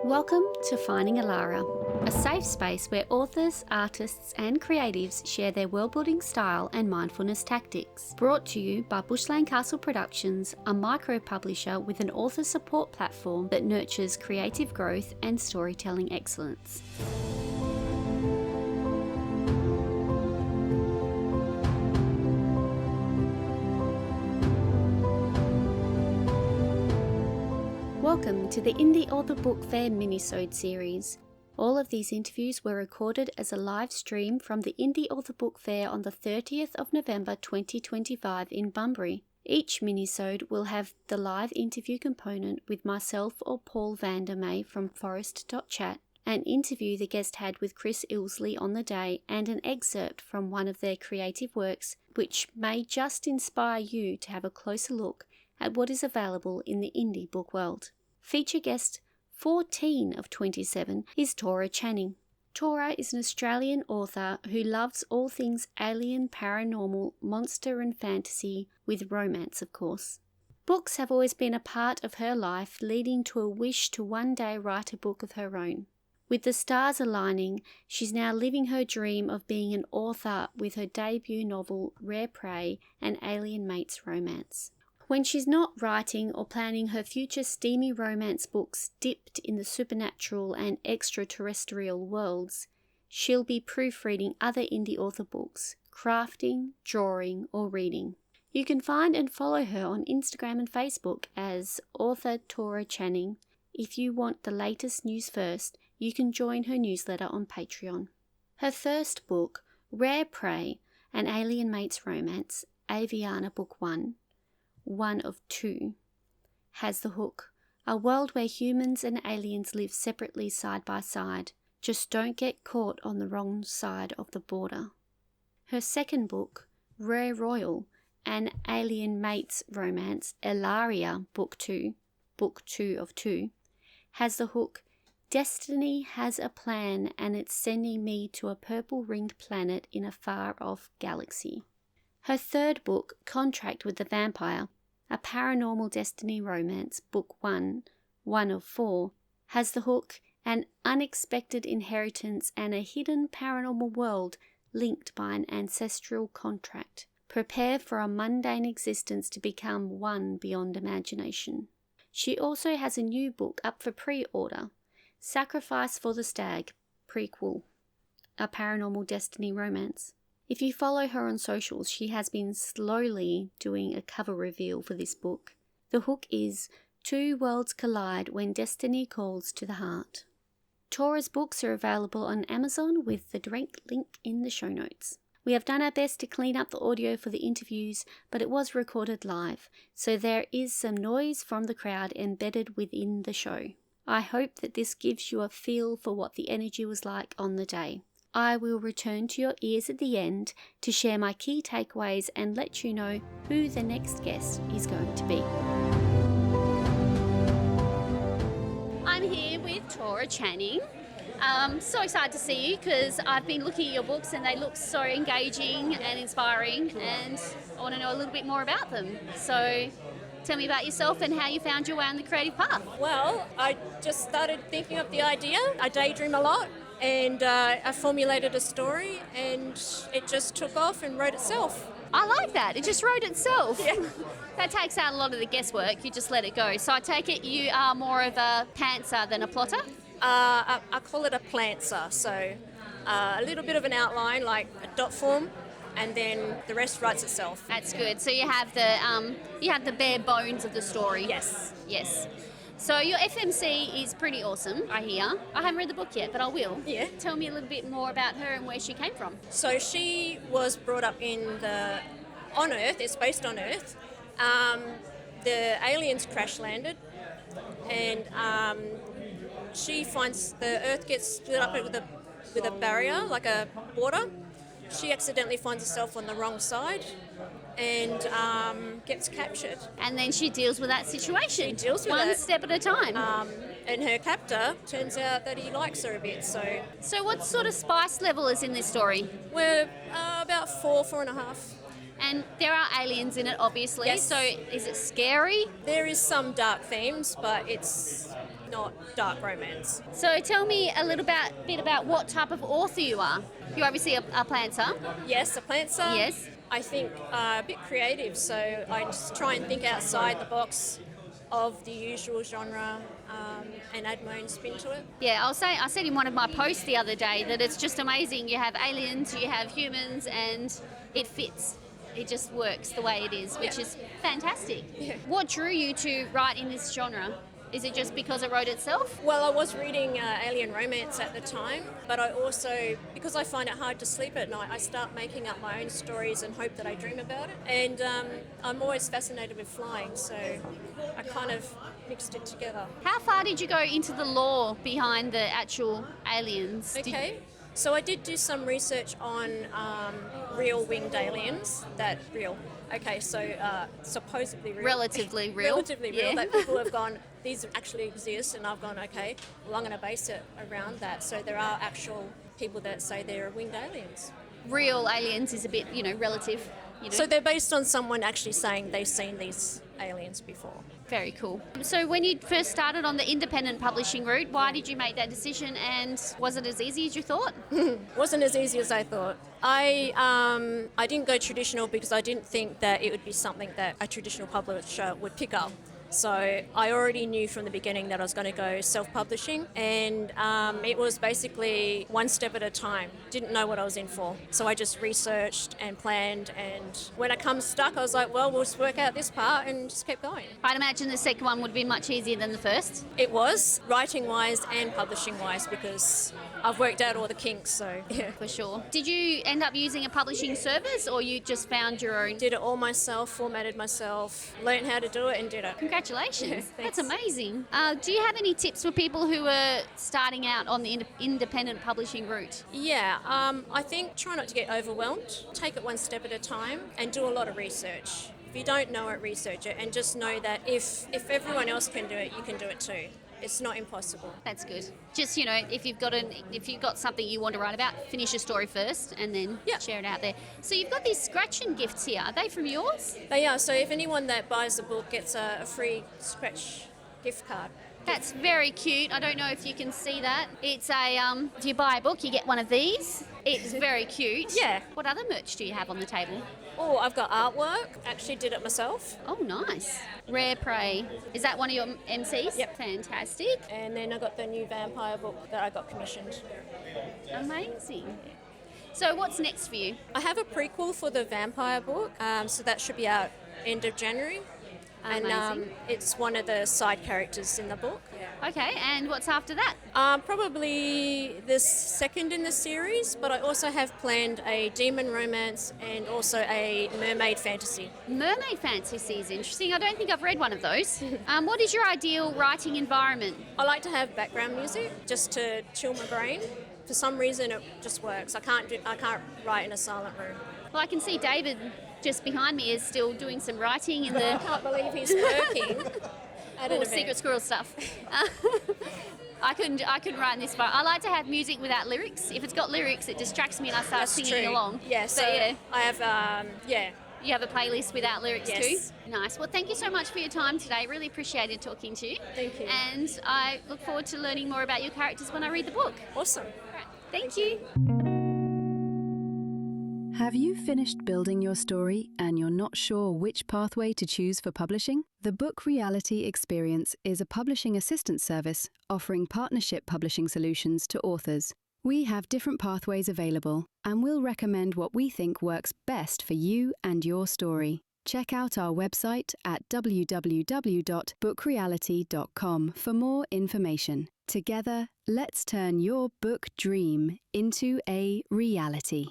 Welcome to Finding Alara, a safe space where authors, artists and creatives share their world-building style and mindfulness tactics. Brought to you by Bushland Castle Productions, a micro-publisher with an author support platform that nurtures creative growth and storytelling excellence. Welcome to the Indie Author Book Fair Minisode series. All of these interviews were recorded as a live stream from the Indie Author Book Fair on the 30th of November 2025 in Bunbury. Each minisode will have the live interview component with myself or Paul Vandermeer from Forest.chat, an interview the guest had with Chris Ilsley on the day, and an excerpt from one of their creative works which may just inspire you to have a closer look at what is available in the indie book world. Feature guest 14 of 27 is Torah Channing. Torah is an Australian author who loves all things alien, paranormal, monster and fantasy, with romance of course. Books have always been a part of her life, leading to a wish to one day write a book of her own. With the stars aligning, she's now living her dream of being an author with her debut novel Rare Prey and Alien Mates romance. When she's not writing or planning her future steamy romance books dipped in the supernatural and extraterrestrial worlds, she'll be proofreading other indie author books, crafting, drawing, or reading. You can find and follow her on Instagram and Facebook as author Torah Channing. If you want the latest news first, you can join her newsletter on Patreon. Her first book, Rare Prey, an Alien Mates romance, Dianna Book 1 of 2, has the hook, a world where humans and aliens live separately side by side. Just don't get caught on the wrong side of the border. Her second book, Rare Royal, an Alien Mates romance, Ilaria Book 2 of 2, has the hook, Destiny has a plan and it's sending me to a purple-ringed planet in a far-off galaxy. Her third book, Contract with the Vampire, a paranormal destiny romance, Book 1 of 4, has the hook, an unexpected inheritance and a hidden paranormal world linked by an ancestral contract. Prepare for a mundane existence to become one beyond imagination. She also has a new book up for pre-order, Sacrifice for the Stag, prequel, a paranormal destiny romance. If you follow her on socials, she has been slowly doing a cover reveal for this book. The hook is Two Worlds Collide When Destiny Calls to the Heart. Torah's books are available on Amazon with the direct link in the show notes. We have done our best to clean up the audio for the interviews, but it was recorded live, so there is some noise from the crowd embedded within the show. I hope that this gives you a feel for what the energy was like on the day. I will return to your ears at the end to share my key takeaways and let you know who the next guest is going to be. I'm here with Torah Channing. So excited to see you because I've been looking at your books and they look so engaging and inspiring, and I want to know a little bit more about them. So tell me about yourself and how you found your way on the creative path. Well, I just started thinking of the idea. I daydream a lot. And I formulated a story and it just took off and wrote itself. I like that. It just wrote itself. Yeah. That takes out a lot of the guesswork. You just let it go. So I take it you are more of a pantser than a plotter? I call it a plantser. So a little bit of an outline, like a dot form, and then the rest writes itself. That's good. So you have the bare bones of the story. Yes. Yes. So your FMC is pretty awesome, I hear. I haven't read the book yet, but I will. Yeah. Tell me a little bit more about her and where she came from. So she was brought up on Earth. It's based on Earth. The aliens crash landed, and she finds the Earth gets split up with a barrier, like a border. She accidentally finds herself on the wrong side and gets captured. And then she deals with that situation. She deals with one it. step at a time. And her captor turns out that he likes her a bit. So what sort of spice level is in this story? We're about 4.5. And there are aliens in it, obviously. Yes. So is it scary? There is some dark themes, but not dark romance. So tell me a bit about what type of author you are. You're obviously a plantser. Yes, a plantser. Yes. I think a bit creative, so I just try and think outside the box of the usual genre and add my own spin to it. Yeah, I said in one of my posts the other day that it's just amazing. You have aliens, you have humans, and it fits. It just works the way it is, which is fantastic. Yeah. What drew you to write in this genre? Is it just because it wrote itself? Well, I was reading alien romance at the time, but I also, because I find it hard to sleep at night, I start making up my own stories and hope that I dream about it. And I'm always fascinated with flying, so I kind of mixed it together. How far did you go into the lore behind the actual aliens? Okay. So I did do some research on real winged aliens. Okay, so supposedly real. Relatively real. Relatively real, Yeah. that people have gone, these actually exist, and I've gone, okay, well, I'm going to base it around that. So there are actual people that say they're winged aliens. Real aliens is a bit, relative. So they're based on someone actually saying they've seen these aliens before. Very cool. So when you first started on the independent publishing route, why did you make that decision, and was it as easy as you thought? Wasn't as easy as I thought. I didn't go traditional because I didn't think that it would be something that a traditional publisher would pick up. So I already knew from the beginning that I was going to go self-publishing, and it was basically one step at a time. Didn't know what I was in for. So I just researched and planned, and when it comes stuck, I was like, well, we'll just work out this part and just keep going. I'd imagine the second one would be much easier than the first. It was, writing-wise and publishing-wise, because I've worked out all the kinks, so yeah. For sure. Did you end up using a publishing service, or you just found your own? Did it all myself, formatted myself, learned how to do it and did it. Congratulations. Yeah, That's thanks. amazing. Do you have any tips for people who are starting out on the independent publishing route? Yeah, I think try not to get overwhelmed. Take it one step at a time and do a lot of research. If you don't know it, research it, and just know that if everyone else can do it, you can do it too. It's not impossible. That's good. Just, if you've got something you want to write about, finish your story first and then share it out there. So you've got these scratching gifts here. Are they from yours? They are. So if anyone that buys the book gets a free scratch gift card. That's very cute. I don't know if you can see that. It's if you buy a book, you get one of these. It's very cute. Yeah. What other merch do you have on the table? Oh, I've got artwork. Actually did it myself. Oh, nice. Rare Prey. Is that one of your MCs? Yep. Fantastic. And then I got the new vampire book that I got commissioned. Amazing. So what's next for you? I have a prequel for the vampire book, so that should be out end of January. And Amazing. it's one of the side characters in the book. Okay, and what's after that? Probably the second in the series, but I also have planned a demon romance and also a mermaid fantasy. Mermaid fantasy is interesting. I don't think I've read one of those. What is your ideal writing environment? I like to have background music just to chill my brain. For some reason, it just works. I can't write in a silent room. Well, I can see David just behind me is still doing some writing in the I can't believe he's working at an event. secret squirrel stuff. I couldn't write in this far. I like to have music without lyrics. If it's got lyrics, it distracts me and I start That's singing true. along. Yeah, so yeah. I have, You have a playlist without lyrics Yes. too? Nice. Well, thank you so much for your time today. Really appreciated talking to you. Thank you. And I look forward to learning more about your characters when I read the book. Awesome. All right. Thank you. Have you finished building your story and you're not sure which pathway to choose for publishing? The Book Reality Experience is a publishing assistance service offering partnership publishing solutions to authors. We have different pathways available and we'll recommend what we think works best for you and your story. Check out our website at www.bookreality.com for more information. Together, let's turn your book dream into a reality.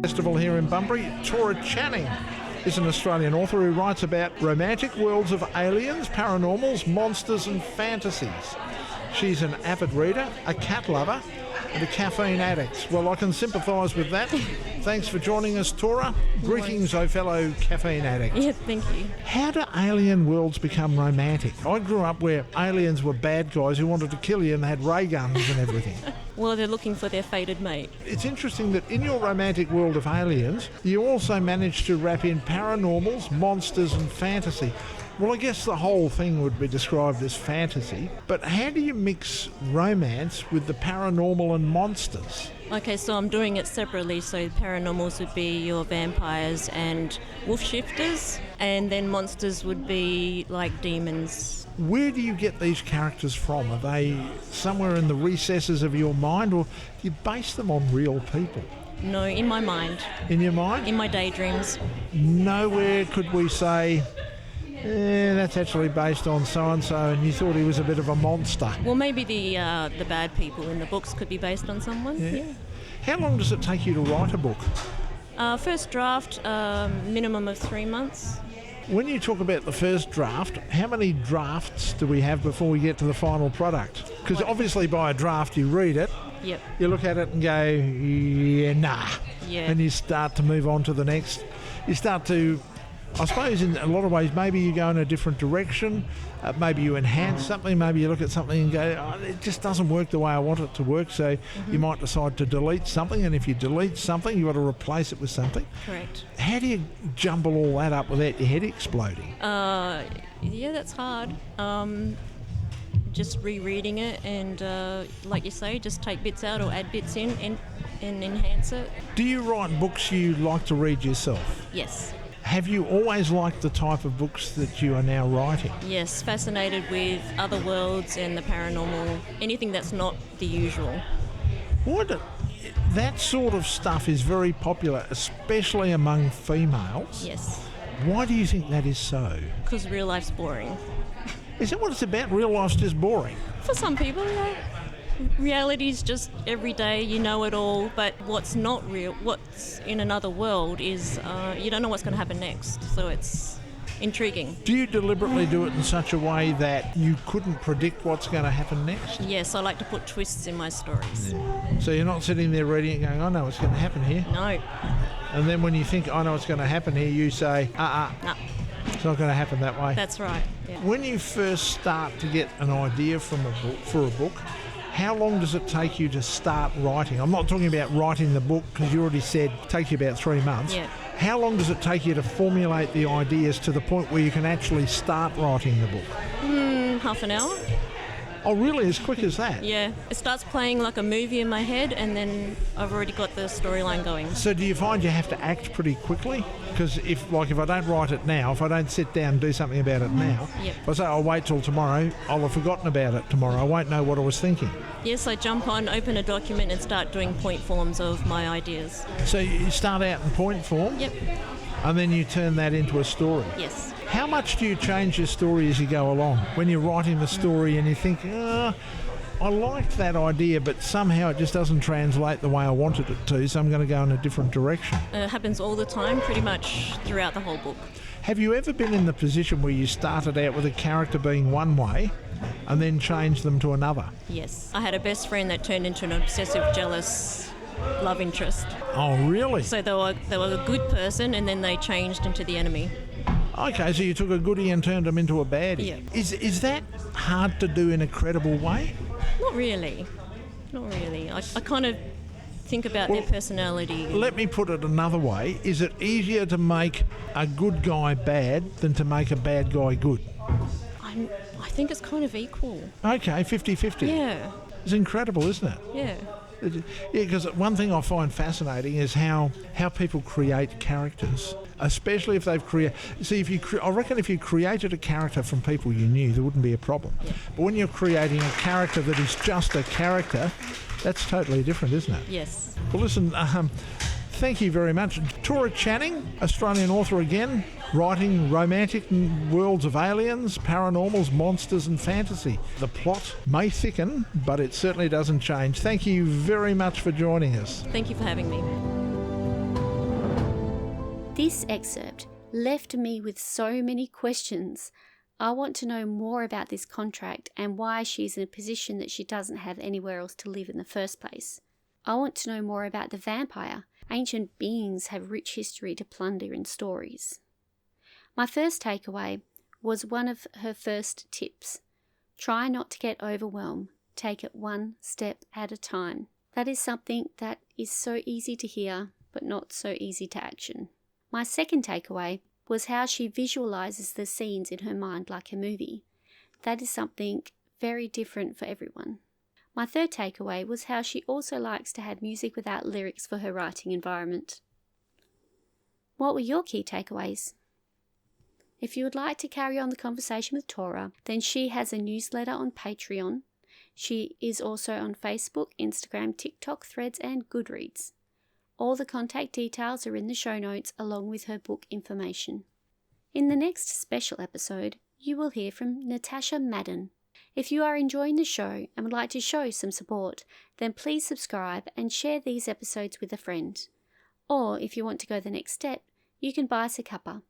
Festival here in Bunbury. Torah Channing is an Australian author who writes about romantic worlds of aliens, paranormals, monsters and fantasies. She's an avid reader, a cat lover and a caffeine addict. Well, I can sympathise with that. Thanks for joining us, Torah. Greetings, oh fellow caffeine addict. Yeah, thank you. How do alien worlds become romantic? I grew up where aliens were bad guys who wanted to kill you and had ray guns and everything. Well, they're looking for their fated mate. It's interesting that in your romantic world of aliens, you also managed to wrap in paranormals, monsters and fantasy. Well, I guess the whole thing would be described as fantasy, but how do you mix romance with the paranormal and monsters? Okay, so I'm doing it separately. So paranormals would be your vampires and wolf shifters, and then monsters would be like demons. Where do you get these characters from? Are they somewhere in the recesses of your mind, or do you base them on real people? No, in my mind, In your mind? in my daydreams. Nowhere could we say, that's actually based on so-and-so and you thought he was a bit of a monster. Well, maybe the bad people in the books could be based on someone. Yeah. How long does it take you to write a book? First draft, minimum of 3 months. When you talk about the first draft, how many drafts do we have before we get to the final product? Because obviously by a draft you read it, Yep. you look at it and go, yeah, nah. Yeah. And you start to move on to the next. You start to, I suppose in a lot of ways, maybe you go in a different direction. Maybe you enhance something. Maybe you look at something and go, oh, it just doesn't work the way I want it to work. So you might decide to delete something. And if you delete something, you've got to replace it with something. Correct. How do you jumble all that up without your head exploding? Yeah, that's hard. Just rereading it and, like you say, just take bits out or add bits in and enhance it. Do you write books you like to read yourself? Yes. Have you always liked the type of books that you are now writing? Yes, fascinated with other worlds and the paranormal, anything that's not the usual. That sort of stuff is very popular, especially among females. Yes, Why do you think that is so? because real life's boring. Is that what it's about? Real life's just boring. For some people, yeah. Reality's just every day, you know it all, but what's not real, what's in another world is you don't know what's going to happen next, so it's intriguing. Do you deliberately do it in such a way that you couldn't predict what's going to happen next? Yes, I like to put twists in my stories. So you're not sitting there reading it going, I know what's going to happen here. No. And then when you think, I know what's going to happen here, you say, No, it's not going to happen that way. that's right. Yeah. When you first start to get an idea for a book, how long does it take you to start writing? I'm not talking about writing the book because you already said it takes you about 3 months. Yeah. How long does it take you to formulate the ideas to the point where you can actually start writing the book? Half an hour. Oh, really? As quick as that? Yeah. It starts playing like a movie in my head and then I've already got the storyline going. So do you find you have to act pretty quickly? Because if I don't write it now, if I don't sit down and do something about it now, Yep. if I say I'll wait till tomorrow, I'll have forgotten about it tomorrow. I won't know what I was thinking. Yes, I jump on, open a document and start doing point forms of my ideas. So you start out in point form, Yep. and then you turn that into a story. Yes. How much do you change your story as you go along? When you're writing the story and you think, I liked that idea, but somehow it just doesn't translate the way I wanted it to, so I'm going to go in a different direction. It happens all the time, pretty much throughout the whole book. Have you ever been in the position where you started out with a character being one way and then changed them to another? Yes. I had a best friend that turned into an obsessive, jealous love interest. Oh, really? So they were a good person and then they changed into the enemy. Okay, so you took a goodie and turned them into a baddie. Yeah. Is that hard to do in a credible way? Not really. Not really. I kind of think about their personality. Let me put it another way. Is it easier to make a good guy bad than to make a bad guy good? I think it's kind of equal. Okay, 50-50. Yeah. It's incredible, isn't it? Yeah. Yeah, because one thing I find fascinating is how people create characters, especially if they've created. See, I reckon if you created a character from people you knew, there wouldn't be a problem. Yeah. But when you're creating a character that is just a character, that's totally different, isn't it? Yes. Well, listen, thank you very much. Torah Channing, Australian author again, writing romantic worlds of aliens, paranormals, monsters and fantasy. The plot may thicken, but it certainly doesn't change. Thank you very much for joining us. Thank you for having me. This excerpt left me with so many questions. I want to know more about this contract and why she's in a position that she doesn't have anywhere else to live in the first place. I want to know more about the vampire. Ancient beings have rich history to plunder in stories. My first takeaway was one of her first tips. Try not to get overwhelmed. Take it one step at a time. That is something that is so easy to hear, but not so easy to action. My second takeaway was how she visualises the scenes in her mind like a movie. That is something very different for everyone. My third takeaway was how she also likes to have music without lyrics for her writing environment. What were your key takeaways? If you would like to carry on the conversation with Torah, then she has a newsletter on Patreon. She is also on Facebook, Instagram, TikTok, Threads, and Goodreads. All the contact details are in the show notes along with her book information. In the next special episode, you will hear from Natasha Madden. If you are enjoying the show and would like to show some support, then please subscribe and share these episodes with a friend. Or if you want to go the next step, you can buy us a cuppa.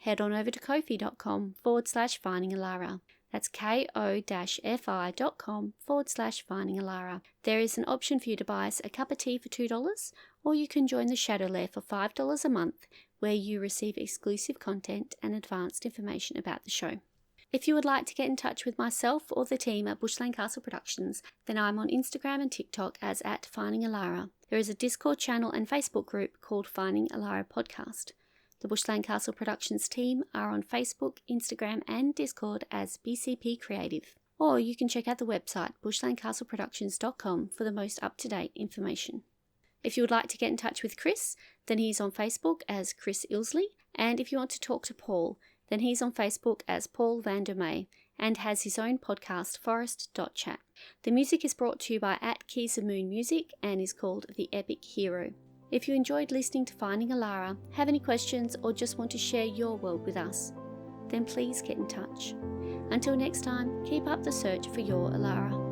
Head on over to ko-fi.com/findingalara. That's ko-fi.com/findingalara. There is an option for you to buy us a cup of tea for $2, or you can join the Shadow Lair for $5 a month, where you receive exclusive content and advanced information about the show. If you would like to get in touch with myself or the team at Bushland Castle Productions, then I'm on Instagram and TikTok as @FindingAlara. There is a Discord channel and Facebook group called Finding Alara Podcast. The Bushland Castle Productions team are on Facebook, Instagram and Discord as BCP Creative. Or you can check out the website bushlandcastleproductions.com for the most up-to-date information. If you would like to get in touch with Chris, then he's on Facebook as Chris Ilsley, and if you want to talk to Paul, then he's on Facebook as Paul Vandermeer and has his own podcast, Forest.chat. The music is brought to you by @KeysOfMoon Music and is called The Epic Hero. If you enjoyed listening to Finding Alara, have any questions, or just want to share your world with us, then please get in touch. Until next time, keep up the search for your Alara.